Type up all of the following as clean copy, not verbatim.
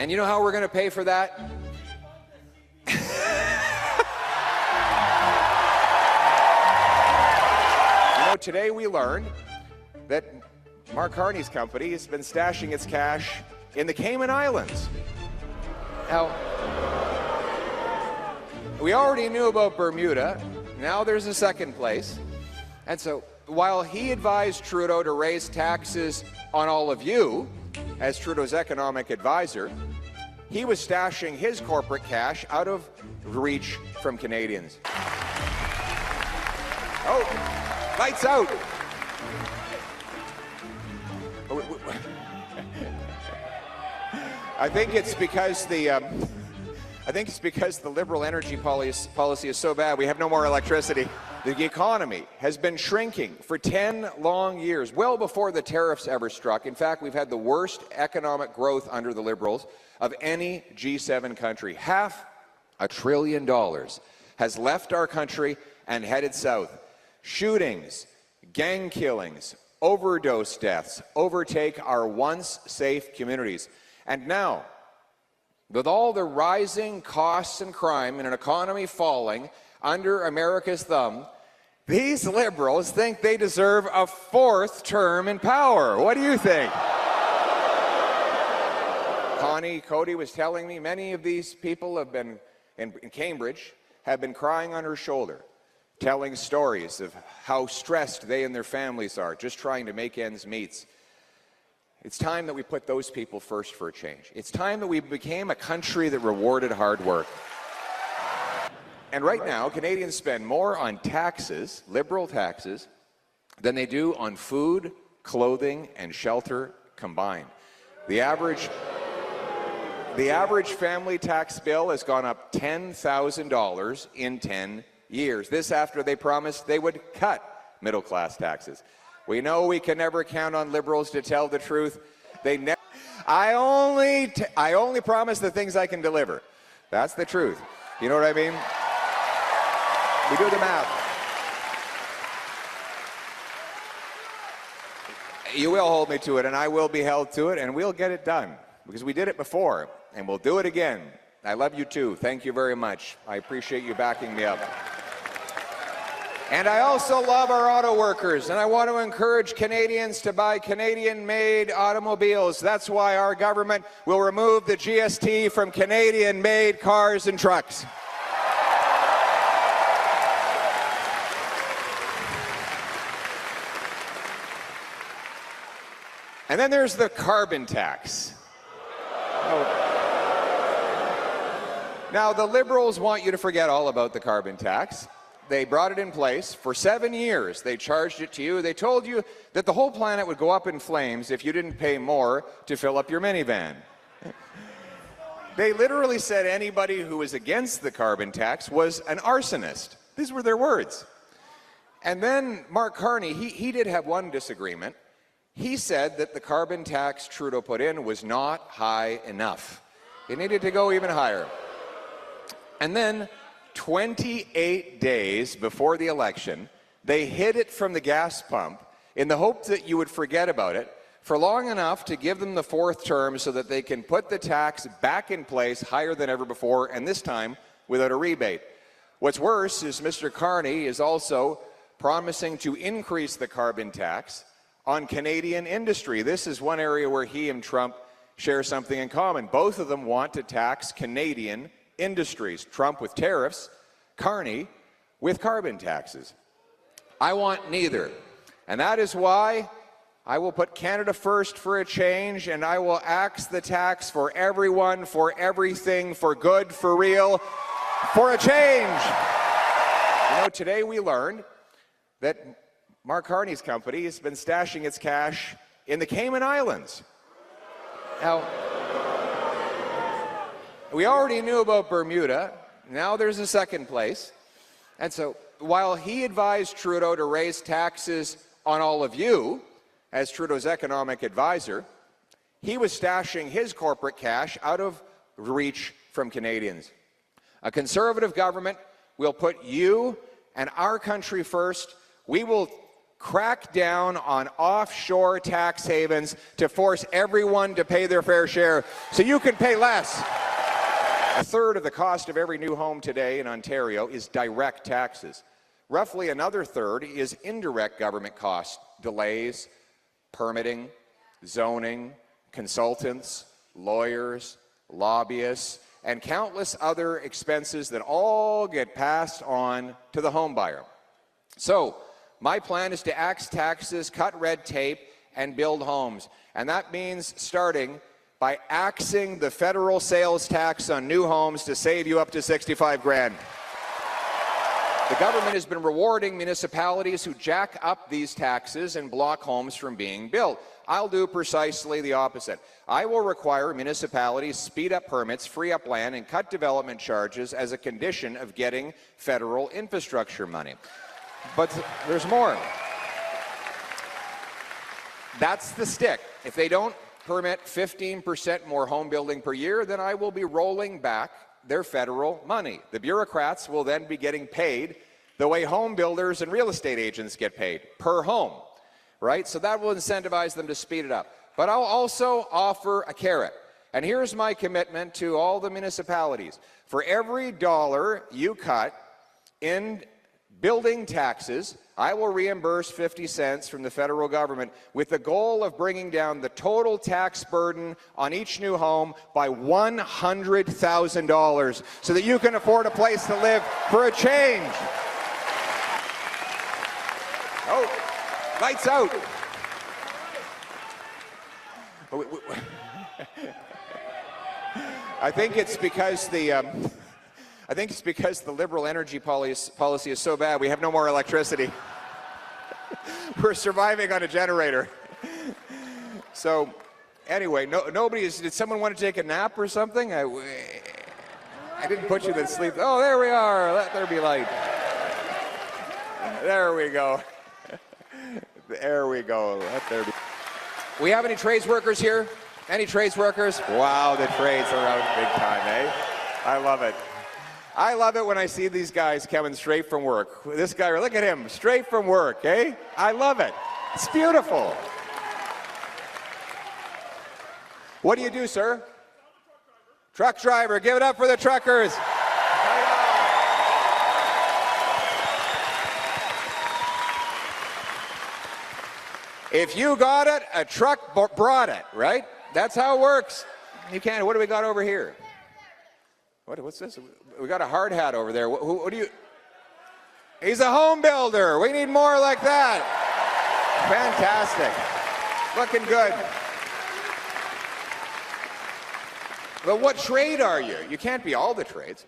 And you know how we're going to pay for that? Today we learned that Mark Carney's company has been stashing its cash in the Cayman Islands. Now, we already knew about Bermuda. Now there's a second place. And so while he advised Trudeau to raise taxes on all of you, as Trudeau's economic advisor, he was stashing his corporate cash out of reach from Canadians. Oh. Lights out. I think it's because the Liberal energy policy is so bad we have no more electricity. The economy has been shrinking for 10 long years, well before the tariffs ever struck. In fact, we've had the worst economic growth under the Liberals of any G7 country. $500 billion has left our country and headed south. Shootings, gang killings, overdose deaths overtake our once safe communities. And now, with all the rising costs and crime and an economy falling under America's thumb, these Liberals think they deserve a fourth term in power. What do you think? Cody was telling me many of these people have been in Cambridge have been crying on her shoulder, telling stories of how stressed they and their families are, just trying to make ends meet. It's time that we put those people first for a change. It's time that we became a country that rewarded hard work. And right now, Canadians spend more on taxes, Liberal taxes, than they do on food, clothing, and shelter combined. The average family tax bill has gone up $10,000 in 10 years. This after they promised they would cut middle-class taxes. We know we can never count on Liberals to tell the truth. I only promise the things I can deliver. That's the truth. You know what I mean? We do the math. You will hold me to it, and I will be held to it, and we'll get it done. Because we did it before, and we'll do it again. I love you too. Thank you very much. I appreciate you backing me up. And I also love our auto workers, and I want to encourage Canadians to buy Canadian-made automobiles. That's why our government will remove the GST from Canadian-made cars and trucks. And then there's the carbon tax. Now, the Liberals want you to forget all about the carbon tax. They brought it in place. For 7 years, they charged it to you. They told you that the whole planet would go up in flames if you didn't pay more to fill up your minivan. They literally said anybody who was against the carbon tax was an arsonist. These were their words. And then Mark Carney, he did have one disagreement. He said that the carbon tax Trudeau put in was not high enough. It needed to go even higher. And then 28 days before the election, they hid it from the gas pump in the hope that you would forget about it for long enough to give them the fourth term so that they can put the tax back in place higher than ever before, and this time without a rebate. What's worse is Mr. Carney is also promising to increase the carbon tax on Canadian industry. This is one area where he and Trump share something in common. Both of them want to tax Canadian industries. Trump with tariffs, Carney with carbon taxes. I want neither. And that is why I will put Canada first for a change, and I will axe the tax for everyone, for everything, for good, for real, for a change. You know, today we learned that Mark Carney's company has been stashing its cash in the Cayman Islands. Now, we already knew about Bermuda. Now there's a second place. And so while he advised Trudeau to raise taxes on all of you, as Trudeau's economic advisor, he was stashing his corporate cash out of reach from Canadians. A Conservative government will put you and our country first. We will crack down on offshore tax havens to force everyone to pay their fair share so you can pay less. A third of the cost of every new home today in Ontario is direct taxes. Roughly another third is indirect government costs, delays, permitting, zoning, consultants, lawyers, lobbyists, and countless other expenses that all get passed on to the home buyer. So, my plan is to axe taxes, cut red tape, and build homes. And that means starting by axing the federal sales tax on new homes to save you up to 65 grand. The government has been rewarding municipalities who jack up these taxes and block homes from being built. I'll do precisely the opposite. I will require municipalities speed up permits, free up land, and cut development charges as a condition of getting federal infrastructure money. But there's more. That's the stick. If they don't permit 15% more home building per year, then I will be rolling back their federal money. The bureaucrats will then be getting paid the way home builders and real estate agents get paid, per home, right? So that will incentivize them to speed it up. But I'll also offer a carrot. And here's my commitment to all the municipalities. For every dollar you cut in building taxes, I will reimburse 50 cents from the federal government with the goal of bringing down the total tax burden on each new home by $100,000 so that you can afford a place to live for a change. Oh, lights out. I think it's because the Liberal energy policy is so bad we have no more electricity. We're surviving on a generator. So, anyway, did someone want to take a nap or something? I didn't put you to sleep. Oh, there we are. Let there be light. There we go. There we go. Let there be. We have any trades workers here? Any trades workers? Wow, the trades are out big time, eh? I love it. I love it when I see these guys coming straight from work. This guy, look at him, straight from work, eh? I love it. It's beautiful. What do you do, sir? Truck driver. Give it up for the truckers. If you got it, a truck brought it, right? That's how it works. You can't. What do we got over here? What's this? We got a hard hat over there. What do you? He's a home builder. We need more like that. Fantastic. Looking good. But what trade are you? You can't be all the trades.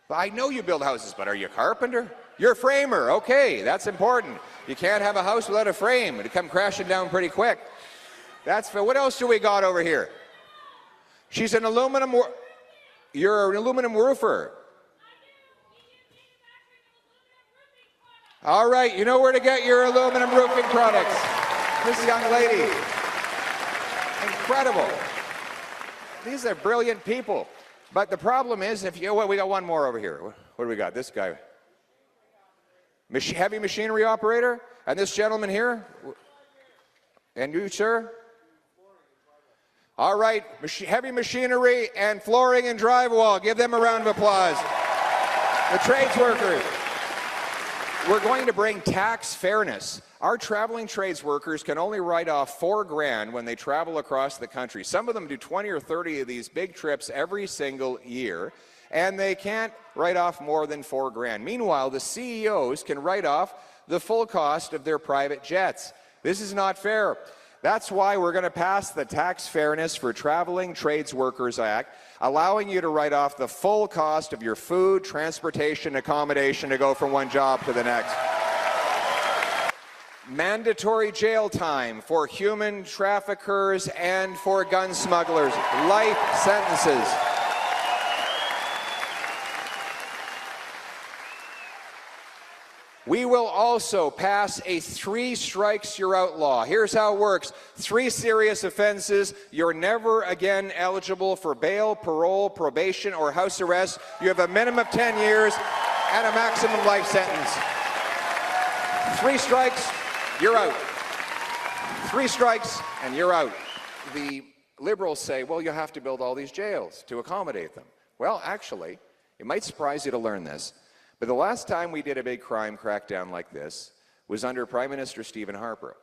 I know you build houses, but are you a carpenter? You're a framer. Okay, that's important. You can't have a house without a frame. It'd come crashing down pretty quick. What else do we got over here? She's an aluminum. You're an aluminum roofer. All right, you know where to get your aluminum roofing products. This young lady. Incredible. These are brilliant people. But the problem is, we got one more over here. What do we got? This guy. Heavy machinery operator? And this gentleman here? And you, sir? All right, heavy machinery and flooring and drywall. Give them a round of applause. The trades workers. We're going to bring tax fairness. Our traveling trades workers can only write off $4 grand when they travel across the country. Some of them do 20 or 30 of these big trips every single year, and they can't write off more than $4 grand. Meanwhile, the CEOs can write off the full cost of their private jets. This is not fair. That's why we're going to pass the Tax Fairness for Traveling Trades Workers Act, allowing you to write off the full cost of your food, transportation, accommodation to go from one job to the next. Mandatory jail time for human traffickers and for gun smugglers. Life sentences. We will also pass a 3 strikes you're out law. Here's how it works. 3 serious offenses, you're never again eligible for bail, parole, probation, or house arrest. You have a minimum of 10 years and a maximum life sentence. 3 strikes, You're out. 3 strikes and you're out. The Liberals say, well, you have to build all these jails to accommodate them. Well, actually, it might surprise you to learn this, but the last time we did a big crime crackdown like this was under Prime Minister Stephen Harper.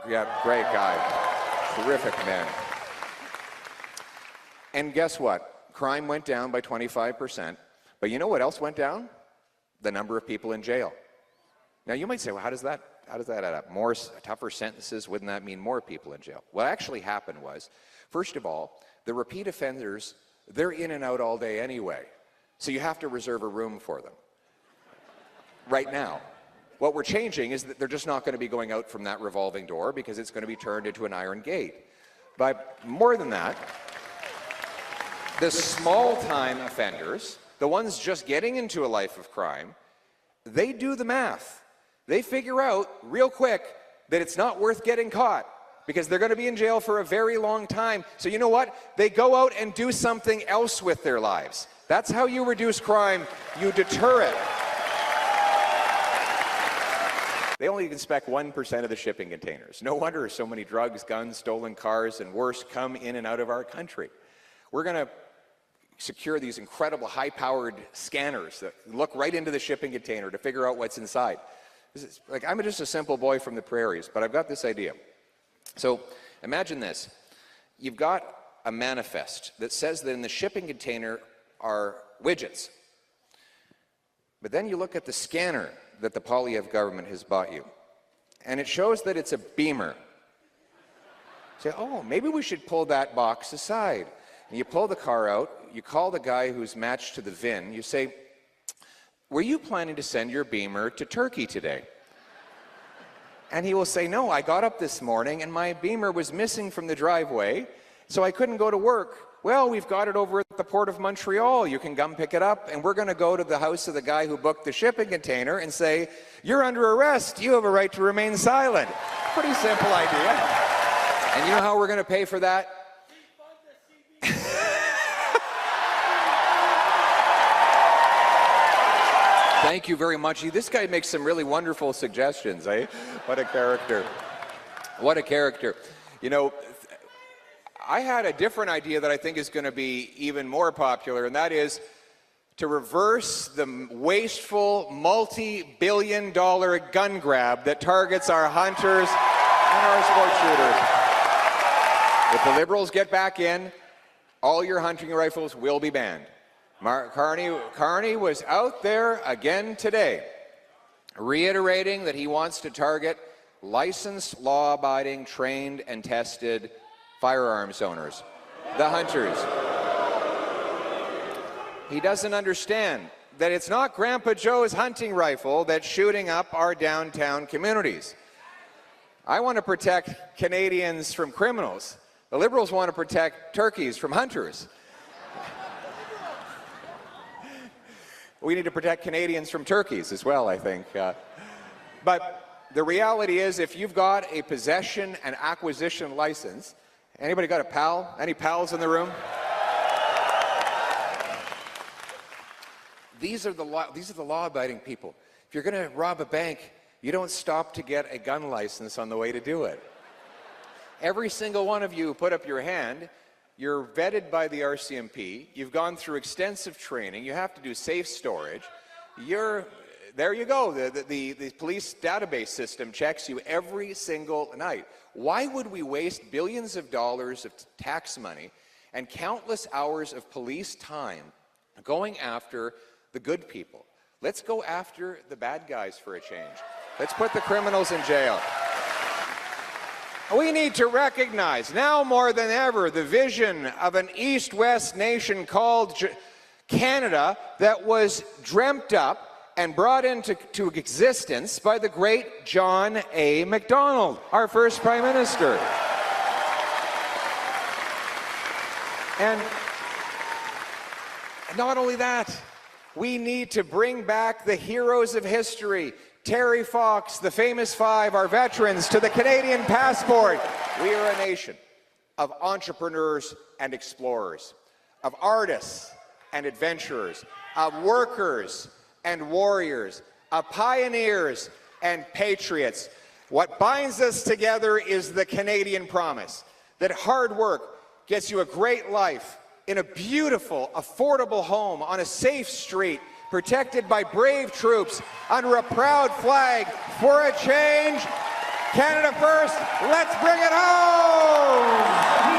Yeah, great guy. Terrific man. And guess what? Crime went down by 25%. But you know what else went down? The number of people in jail. Now you might say, well, how does that add up? Tougher sentences, wouldn't that mean more people in jail? What actually happened was, first of all, the repeat offenders, they're in and out all day anyway. So you have to reserve a room for them. Right now. What we're changing is that they're just not going to be going out from that revolving door because it's going to be turned into an iron gate. But more than that, the small-time offenders, the ones just getting into a life of crime, they do the math. They figure out real quick that it's not worth getting caught because they're going to be in jail for a very long time. So you know what? They go out and do something else with their lives. That's how you reduce crime. You deter it. They only inspect 1% of the shipping containers. No wonder so many drugs, guns, stolen cars, and worse come in and out of our country. We're going to secure these incredible high-powered scanners that look right into the shipping container to figure out what's inside. I'm just a simple boy from the prairies, but I've got this idea. So imagine this. You've got a manifest that says that in the shipping container are widgets. But then you look at the scanner that the Poilevre government has bought you, and it shows that it's a beamer. You say, oh, maybe we should pull that box aside. And you pull the car out, you call the guy who's matched to the VIN, you say, were you planning to send your beamer to Turkey today? And he will say, no, I got up this morning and my beamer was missing from the driveway, so I couldn't go to work. Well, we've got it over at the Port of Montreal. You can come pick it up, and we're going to go to the house of the guy who booked the shipping container and say, you're under arrest. You have a right to remain silent. Pretty simple idea. And you know how we're going to pay for that? Thank you very much. This guy makes some really wonderful suggestions, eh? What a character. What a character. You know, I had a different idea that I think is going to be even more popular, and that is to reverse the wasteful, multi-billion-dollar gun grab that targets our hunters and our sport shooters. If the Liberals get back in, all your hunting rifles will be banned. Carney was out there again today, reiterating that he wants to target licensed, law-abiding, trained, and tested firearms owners, the hunters. He doesn't understand that it's not Grandpa Joe's hunting rifle that's shooting up our downtown communities. I want to protect Canadians from criminals. The Liberals want to protect turkeys from hunters. We need to protect Canadians from turkeys as well, I think. But the reality is, if you've got a possession and acquisition license, anybody got a pal? Any pals in the room? These are the law-abiding people. If you're going to rob a bank, you don't stop to get a gun license on the way to do it. Every single one of you who put up your hand, you're vetted by the RCMP, you've gone through extensive training, you have to do safe storage, there you go, the police database system checks you every single night. Why would we waste billions of dollars of tax money and countless hours of police time going after the good people? Let's go after the bad guys for a change. Let's put the criminals in jail. We need to recognize, now more than ever, the vision of an East-West nation called Canada that was dreamt up and brought into existence by the great John A. Macdonald, our first Prime Minister. And not only that, we need to bring back the heroes of history, Terry Fox, the famous five, our veterans, to the Canadian passport. We are a nation of entrepreneurs and explorers, of artists and adventurers, of workers and warriors, of pioneers and patriots. What binds us together is the Canadian promise that hard work gets you a great life in a beautiful, affordable home on a safe street, protected by brave troops under a proud flag for a change. Canada first, let's bring it home!